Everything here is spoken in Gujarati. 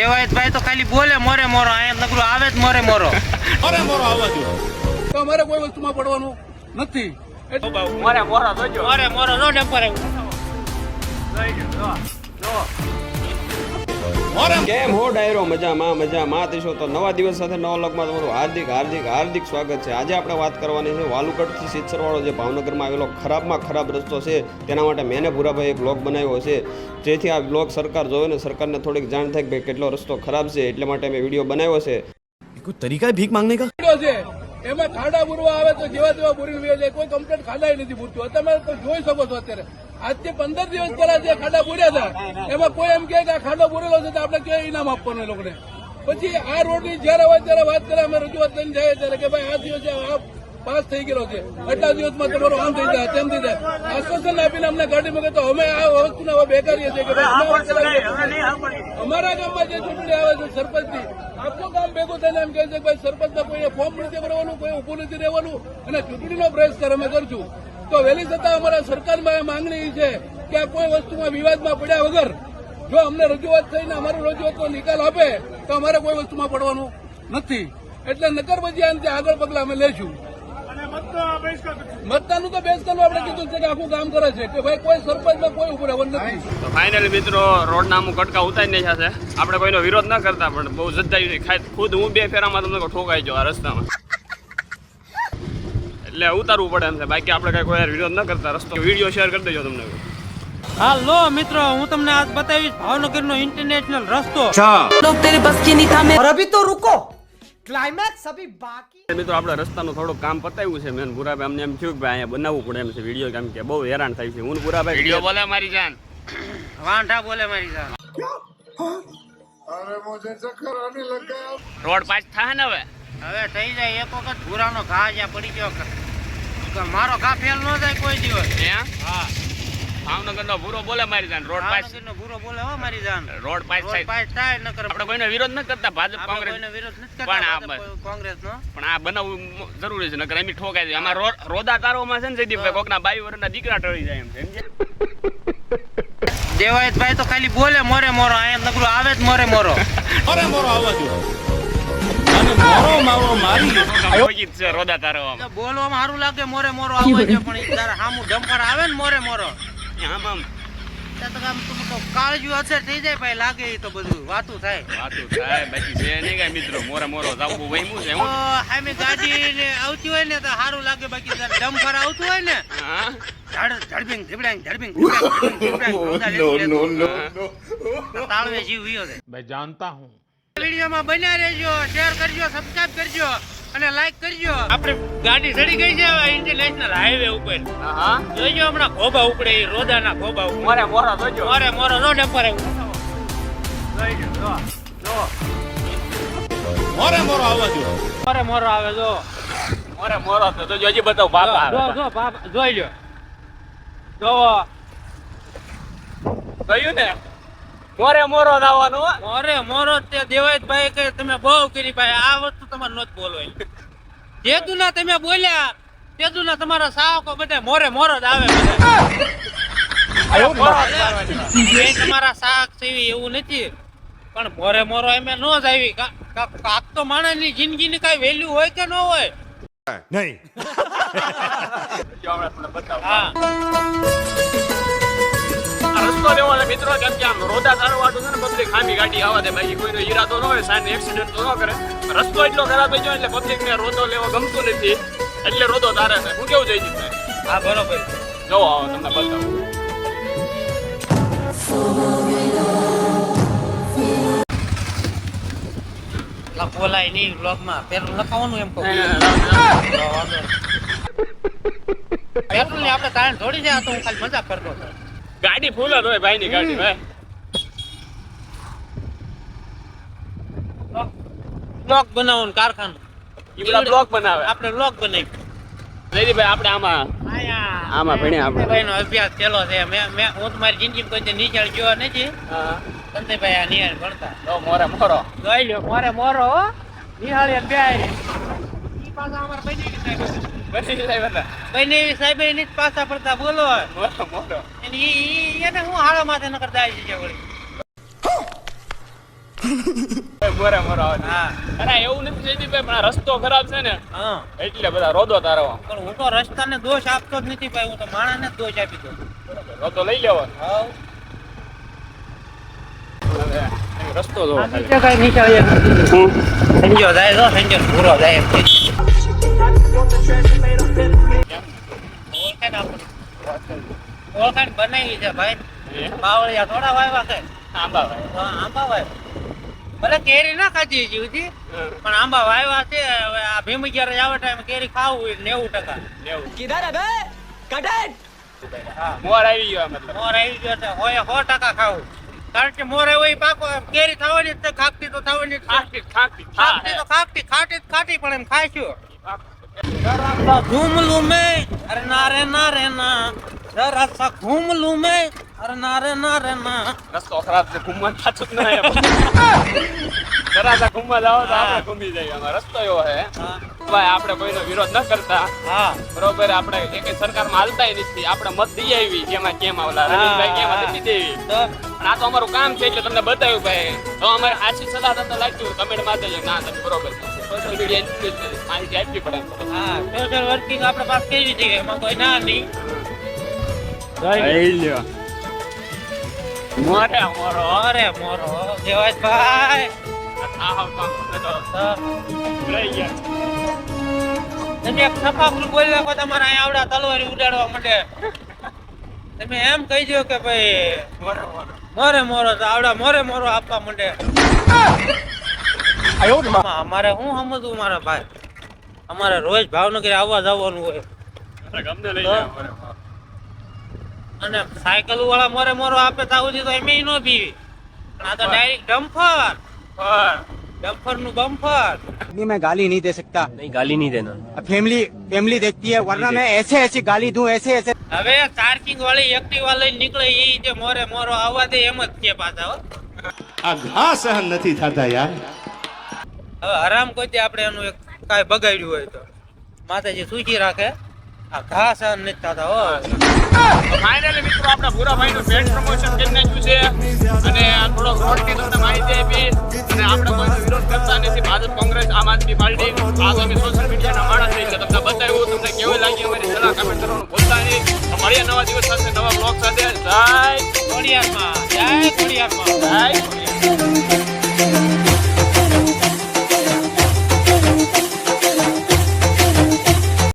દેવાયતભાઈ તો ખાલી બોલે મોરે મોરો, અહીંયા નકરું આવે જ મોરે મોરો. મોરે મોરો આવવા દો તો અમારે કોઈ વસ્તુમાં પડવાનું નથી. મોરે મોરો જોજો, મોરે મોરો નો ડમ્પર કેમ હો ડાયરો? મજામાં થશો તો નવા દિવસ સાથે નવા લોકમાં તમારું હાર્દિક સ્વાગત છે. આજે આપણે વાત કરવાની છે વાલુકટથી સિત્સરવાળો જે ભાવનગરમાં આવેલો ખરાબમાં ખરાબ રસ્તો છે, તેના માટે મેને ભૂરાભાઈ એક બ્લોગ બનાવ્યો છે, જેથી આ બ્લોગ સરકાર જોવે ને સરકારને થોડીક જાણ થાય કે ભાઈ કેટલો રસ્તો ખરાબ છે, એટલે માટે મેં વિડીયો બનાવ્યો છે. કોઈ તરીકા ભીખ માંગને કા છે એમાં ખાડા બુરવા આવે તો જેવા તેવા બુરી જાય, કોઈ કમ્પ્લેટ ખાડા નથી પૂરતું. તમે જોઈ શકો છો અત્યારે આજથી 15 દિવસ પહેલા જે ખાડા બુર્યા હતા એમાં કોઈ એમ કે આ ખાડો બુરેલો છે તો આપણે કઈ ઇનામ આપવાનું એ લોકોને. પછી આ રોડની જયારે હોય ત્યારે વાત કરે, અમે રજૂઆત કરીને જાય ત્યારે કે ભાઈ આ દિવસે આ પાસ થઈ ગયેલો છે, એટલા દિવસમાં તમારું આમ થઈ જાય તેમ થઈ જાય, આશ્વાસન આપીને અમને ગાડી મૂકે. તો અમે આ વસ્તુને હવે બેકારીએ છીએ કે અમારા ગામમાં જે ચૂંટણી આવે છે સરપંચની, આખું ગામ ભેગું થઈને એમ કહે છે કે ભાઈ સરપંચમાં કોઈ ફોર્મ નથી ભરવાનું, કોઈ ઉભું નથી રહેવાનું અને ચૂંટણીનો બહિષ્કાર અમે કરશું. તો વહેલી છતાં અમારા સરકારમાં એ માંગણી છે કે આ કોઈ વસ્તુમાં વિવાદમાં પડ્યા વગર જો અમને રજૂઆત થઈને અમારું રજૂઆતનો નિકાલ આપે તો અમારે કોઈ વસ્તુમાં પડવાનું નથી. એટલે નકર પછી આનાથી આગળ પગલા અમે લઈશું. મતદાનનું તો બહિષ્કારનું આપણે કીધું છે કે આખું કામ કરે છે કે ભાઈ કોઈ સરપંચમાં કોઈ ઉભું રહેવાનું નથી. તો ફાઇનલી મિત્રો રોડના અમુક કટકા ઉતારી નાખ્યા છે. આપણે કોઈનો વિરોધ ન કરતા, પણ બહુ જદ્દાઈ ખુદ હું 2 ફેરામાં તમને ઠોકાઈ જાઉં આ રસ્તામાં, એટલે ઉતારવું પડે એમ છે. બાકી આપણે કઈ કોઈ વિરોધ ન કરતા. રસ્તો વિડીયો શેર કરી દેજો તમને. હાલો મિત્રો, હું તમને આજ બતાવીશ ભાવનગરનો ઇન્ટરનેશનલ રસ્તો. लोग तेरे बस की नहीं था मैं। और अभी तो रुको, क्लाइमैक्स अभी बाकी। મિત્રો આપણે રસ્તાનું થોડું કામ પતાવ્યું છે. મેં ભૂરાભાઈ અમને એમ થયું કે ભાઈ અહીંયા બનાવવું પડે એમ છે વિડીયો, કેમ કે બહુ હેરાન થાય છે. હું ભૂરાભાઈ વિડીયો બોલે મારી જાન, વાંઢા બોલે મારી જાન. રોડ પાસ થાય ને હવે થઈ જાય. એક વખત ભૂરાનો ઘા જ્યાં પડી ગયો, મારો ઘા ફેલ ન જાય કોઈ દિવસ. હા, ભાવનગરનો ભૂરો બોલે મારી જાન. રોડ પાસ ભાવનગરનો ભૂરો બોલે હો મારી જાન. રોડ પાસ થાય નકર આપણે કોઈનો વિરોધ ન કરતા, ભાજપ કોંગ્રેસ કોઈનો વિરોધ નથી પણ કરતા કોંગ્રેસનો, પણ આ બનાવવું જરૂરી છે, નકર એમ ઠોકાય છે. આમાં રોદા તારોમાં છે ને જયદીપભાઈ કોકના 22 વર્ષના દીકરા ટળી જાય એમ છે. દેવાયતભાઈ તો ખાલી બોલે મોરે મોરો, અહીંયા નકરું આવે જ મોરે મોરો. મોરે મોરો આવવા દો અને મોરો મારો મારી છે રોદા તારોમાં. બોલવામાં સારું લાગે મોરે મોરો આવે છે, પણ જયારે સામું ડમ્પર આવે ને મોરે મોરો, આમ આમ કાળજુ અસર થઈ જાય ભાઈ, લાગે એ તો બધું વાતું થાય. બાકી છે નહીં કઈ મિત્રો. મોરે મોરો જાવું વહીમું છે. સામે ગાડી ને આવતી હોય ને તો સારું લાગે, બાકી જયારે ડમ્પર આવતું હોય ને ધડબીંગ ધીબડાંગ તાળવે જીવ વિયો છે. मैं जानता हूँ. વિડીયોમાં બન્યા રહેજો, શેર કરજો, સબસ્ક્રાઇબ કરજો અને લાઈક કરજો. આપણે ગાડી ચડી ગઈ છે ઇન્ટરનેશનલ હાઈવે ઉપર. જોઈજો હમણાં ખોબા ઉપડે, રોદાના ખોબા ઉપડે. મોરે મોરો જોજો. મોરે મોરો નો ડમ્પર મોરે મોરો આવવા દો. મોરે મોરો આવે જો. મોરે મોરો તો જોજી બતાવ બાપા જો બાપા જોઈ લ્યો. જોવો ગયું ને મોરે મોરો દાવાનું. મોરે મોરો તે દેવાયતભાઈ કે તમે બહુ કરી ભાઈ, આ વસ્તુ તમારે નોત બોલવાની. જેદુના તમે બોલ્યા તેદુના તમારા સાવકો બધા મોરે મોરો જ આવે બધા. તમારા શાક સેવી એવું નથી, પણ મોરે મોરો એમે નો જ આવી. કાક તો માણસની જિંદગીની કઈ વેલ્યુ હોય કે ન હોય? નહીં. હા, રસ્તો લેવો છે મિત્રો, કેમ કે આમ રોદા તારો વાળું છે ને, પબ્લિક ખામી ગાડી આવવા દે. બાકી કોઈનો ઈરાદો ન હોય, સાને એક્સિડન્ટ તો ન કરે. રસ્તો એટલો ખરાબ થઈ ગયો એટલે પબ્લિક ને રોદો લેવો ગમતું નથી, એટલે રોદો તારે છે. હું કેવું જઈ જશે? હા બરોબર. જો આવો તમને બતાવું. બોલાય નહીં બ્લોગમાં, પેલું લખાવાનું એમ કહું. પેટ્રોલ ની આપણે કારણ થોડી જાય, તો હું ખાલી મજાક કરતો હતો. ગાડી ફૂલ જ હોય ભાઈ ની ગાડી. ભાઈ બ્લોક બનાવવાનું કારખાનું, ઈવડા બ્લોક બનાવે. આપણે બ્લોક બનાવી. જયદીપભાઈ આપણે આમાં ભણ્યા આપણે. ભાઈનો અભ્યાસ પેલો છે. હું તમારી જિંદગીમાં કોઈ નિશાળ ગયો નથી. સંજયભાઈ આ નિહાળ ભણતા. તો મોરે મોરો જોઈ લ્યો, મોરે મોરો નિહાળી બે ઈ પાછા અમારા બનેવી સાહેબ એની જ પાછા પડતા બોલો. એને હું હાડા માથે ન કરતા આવી છે વળી. મોરે મોરો આવે. હા અરે એવું નથી જયદીપભાઈ, પણ આ રસ્તો ખરાબ છે ને હા એટલે બધા રોદો તારવા. પણ હું તો રસ્તાને દોષ આપતો જ નથી ભાઈ, હું તો માણસને જ દોષ આપી દઉં. રોદો લઈ લેવાનો. હાવ. હવે રસ્તો જો આ નીચે કાંઈ નીચે અહીંયા નથી. સંજો જાય તો સંજો પૂરો જાય એમ છે. ઓળખાણ આપણને. ઓળખાણ બનાવી છે ભાઈ. બાવળિયા થોડા વાવ્યા કઈ. આંબા ભાઈ. હા, આંબા વાવ્યા. ભલે કેરી ના ખાધી હજી સુધી, પણ આંબા વાવ્યા છે. હવે આ ભીમ જ્યારે આવે ટાઈમ કેરી ખાવું હોય 90%. એવું. किधर है बे कटेट હા મોર આવી ગયો મતલબ. મોર આવી ગયો છે. હોય 100% ખાવું. કારણ કે મોર હોય પાકો કેરી થવાની જ છે, ખાકતી તો થવાની જ છે. ખાટી ખાટી ખાકતી તો ખાકતી, ખાટી જ ખાટી, પણ એમ ખાઈશું. ઘૂમ લૂં મેં, અરે ના રે ના, જરા સા ઘૂમ લૂં મેં, અરે ના રે ના. રસ્તો ખરાબ છે, ઘૂમવા થાતું જ નહીં. જરા સા ઘૂમવા જાઓ તો આપણે ઘૂમી જઈએ. આમાં રસ્તો એવો છે હા ભાઈ, આપણે કોઈનો વિરોધ ન કરતા. હા બરોબર, આપણે એક સરકારમાં હાલતાય નથી. આપણે મત દઈ આવી કેમાં કેમ આવલા રવિશભાઈ કેમ હતી દેવી. તો પણ આ તો અમારું કામ છે એટલે તમને બતાવ્યું ભાઈ. તો અમારે આછી સલાહ તમને લાગ્યું કમેન્ટ માં દેજો. ના તમે બરોબર સોશિયલ મીડિયા માહિતી આપવી પડે. હા સોશિયલ વર્કિંગ આપણે પાસે કેવી છે, એમાં કોઈ ના નહીં. મોરે મોરો અરે મોરો દેવાજભાઈ. આહો કામ તો લઈ ગયા. તમે એક સફાકરું બોલી નાખો, તમારે અહીંયા આવડા તલવારી ઉડાડવા માટે. તમે એમ કહી દો કે ભાઈ મોરે મોરો તો આવડા મોરે મોરો આપવા માંડે. અમારે શું સમજવું મારા ભાઈ, અમારે રોજ ભાવનગર આવવા જવાનું હોય. ગમને લઈ ગયા મોરે. અને સાયકલ વાળા મોરે મોરો આપે તો સુધી તો એમ નો પીવી. પણ આ તો ડાયરેક્ટ ડમ્ફર નું બમ્ફર. अभी मैं गाली नहीं दे सकता नहीं गाली नहीं देना फैमिली देखती है वरना मैं ऐसे ऐसी गाली दूं ऐसे ऐसे હવે ચાર્જિંગ વાળી એક્ટિવા લઈને નીકળે એ જે મોરે મોરો આવવા દે એમ જ છે પાછા. હો આ ઘા સહન નથી થતા યાર. હવે હરામ કોઈ દી આપણે એનું એક કાંઈ બગાડ્યું હોય તો માતાજી સૂચી રાખે. આ ઘા સહન નથી થતા. હો ફાઇનલી મિત્રો, આપણા ભૂરાભાઈ નું પેન્ટ પ્રમોશન કરી નાખ્યું છે અને થોડો રોડની તમને માહિતી આપી. અને આપણે કોઈનો વિરોધ કરતા નથી. ભાજપ, કોંગ્રેસ, આમ આદમી પાર્ટી આગામી સોશિયલ મીડિયાના માણસ છે. તમને બતાવ્યું. તમને કેવું લાગ્યું અમારી સલાહ કમેન્ટ કરવાનું ભૂલતા નહીં. મળીએ નવા દિવસ સાથે, નવા બ્લોગ સાથે. જય ખોડિયારમાં, જય ખોડિયારમાં. જય